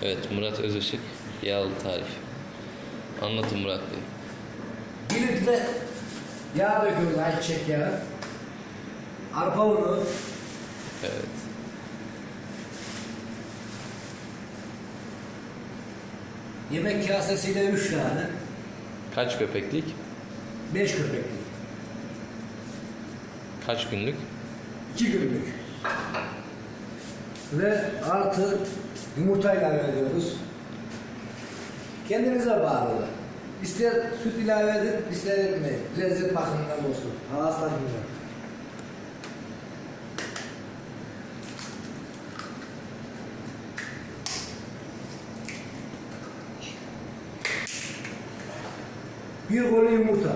Evet, Murat Özışık yağlı tarif. Anlatın Murat Bey. 1 litre yağ döküyoruz, ayçiçek yağı. Arpa unu. Evet. Yemek kasesiyle 3 tane. Kaç köpeklik? 5 köpeklik. Kaç günlük? 2 günlük. Ve artı yumurta ilave ediyoruz. Kendinize bağlı. İster süt ilave edin, ister etmeyin. Lezzet bakımından olsun. Ağız tadından. Bir kolu yumurta.